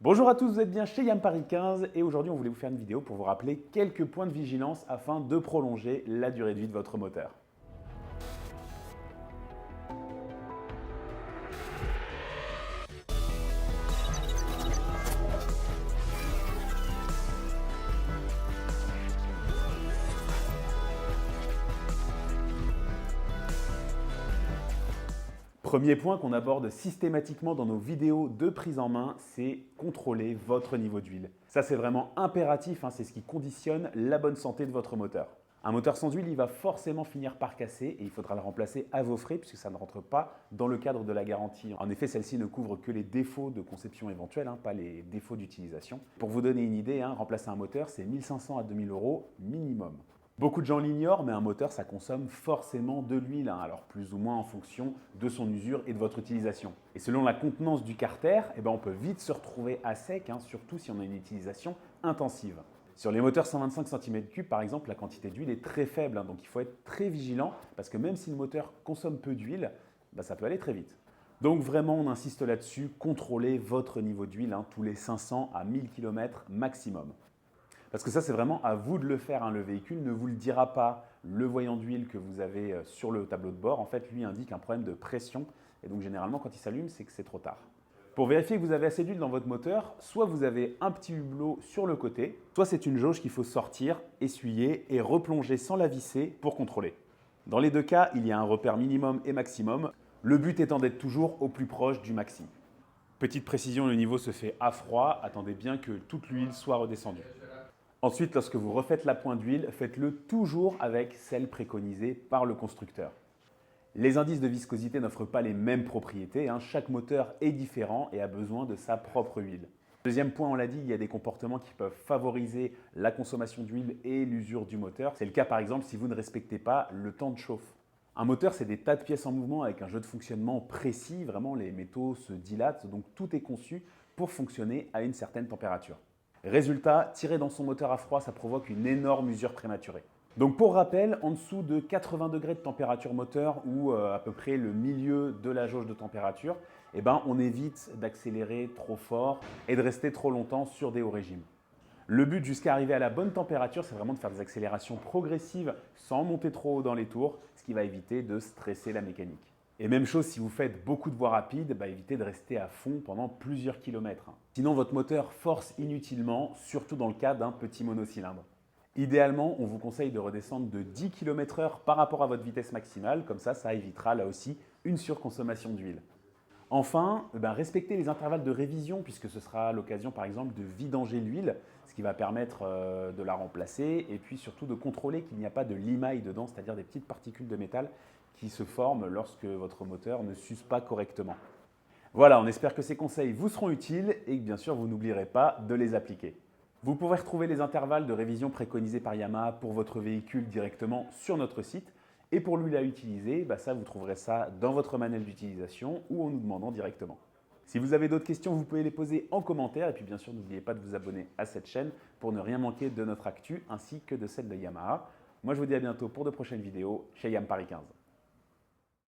Bonjour à tous, vous êtes bien chez YAM Paris 15 et aujourd'hui on voulait vous faire une vidéo pour vous rappeler quelques points de vigilance afin de prolonger la durée de vie de votre moteur. Premier point qu'on aborde systématiquement dans nos vidéos de prise en main, c'est contrôler votre niveau d'huile. Ça c'est vraiment impératif, c'est ce qui conditionne la bonne santé de votre moteur. Un moteur sans huile, il va forcément finir par casser et il faudra le remplacer à vos frais puisque ça ne rentre pas dans le cadre de la garantie. En effet, celle-ci ne couvre que les défauts de conception éventuels, pas les défauts d'utilisation. Pour vous donner une idée, remplacer un moteur, c'est 1500 à 2000 euros minimum. Beaucoup de gens l'ignorent, mais un moteur, ça consomme forcément de l'huile, alors plus ou moins en fonction de son usure et de votre utilisation. Et selon la contenance du carter, on peut vite se retrouver à sec, surtout si on a une utilisation intensive. Sur les moteurs 125 cm3, par exemple, la quantité d'huile est très faible, donc il faut être très vigilant, parce que même si le moteur consomme peu d'huile, ça peut aller très vite. Donc vraiment, on insiste là-dessus, contrôlez votre niveau d'huile tous les 500 à 1000 km maximum. Parce que ça, c'est vraiment à vous de le faire. Le véhicule ne vous le dira pas. Le voyant d'huile que vous avez sur le tableau de bord, en fait, lui indique un problème de pression. Et donc, généralement, quand il s'allume, c'est que c'est trop tard. Pour vérifier que vous avez assez d'huile dans votre moteur, soit vous avez un petit hublot sur le côté, soit c'est une jauge qu'il faut sortir, essuyer et replonger sans la visser pour contrôler. Dans les deux cas, il y a un repère minimum et maximum, le but étant d'être toujours au plus proche du maxi. Petite précision, le niveau se fait à froid, attendez bien que toute l'huile soit redescendue. Ensuite, lorsque vous refaites la pointe d'huile, faites-le toujours avec celle préconisée par le constructeur. Les indices de viscosité n'offrent pas les mêmes propriétés. Chaque moteur est différent et a besoin de sa propre huile. Deuxième point, on l'a dit, il y a des comportements qui peuvent favoriser la consommation d'huile et l'usure du moteur. C'est le cas par exemple si vous ne respectez pas le temps de chauffe. Un moteur, c'est des tas de pièces en mouvement avec un jeu de fonctionnement précis. Vraiment, les métaux se dilatent, donc tout est conçu pour fonctionner à une certaine température. Résultat, tirer dans son moteur à froid, ça provoque une énorme usure prématurée. Donc pour rappel, en dessous de 80 degrés de température moteur ou à peu près le milieu de la jauge de température, on évite d'accélérer trop fort et de rester trop longtemps sur des hauts régimes. Le but jusqu'à arriver à la bonne température, c'est vraiment de faire des accélérations progressives sans monter trop haut dans les tours, ce qui va éviter de stresser la mécanique. Et même chose si vous faites beaucoup de voies rapides, évitez de rester à fond pendant plusieurs kilomètres. Sinon, votre moteur force inutilement, surtout dans le cas d'un petit monocylindre. Idéalement, on vous conseille de redescendre de 10 km/h par rapport à votre vitesse maximale, comme ça évitera là aussi une surconsommation d'huile. Enfin, respectez les intervalles de révision puisque ce sera l'occasion par exemple de vidanger l'huile, ce qui va permettre de la remplacer et puis surtout de contrôler qu'il n'y a pas de limaille dedans, c'est-à-dire des petites particules de métal qui se forment lorsque votre moteur ne s'use pas correctement. Voilà, on espère que ces conseils vous seront utiles et que bien sûr vous n'oublierez pas de les appliquer. Vous pourrez retrouver les intervalles de révision préconisés par Yamaha pour votre véhicule directement sur notre site. Et pour l'huile à utiliser, ça vous trouverez ça dans votre manuel d'utilisation ou en nous demandant directement. Si vous avez d'autres questions, vous pouvez les poser en commentaire. Et puis bien sûr, n'oubliez pas de vous abonner à cette chaîne pour ne rien manquer de notre actu ainsi que de celle de Yamaha. Moi, je vous dis à bientôt pour de prochaines vidéos chez YAM Paris 15.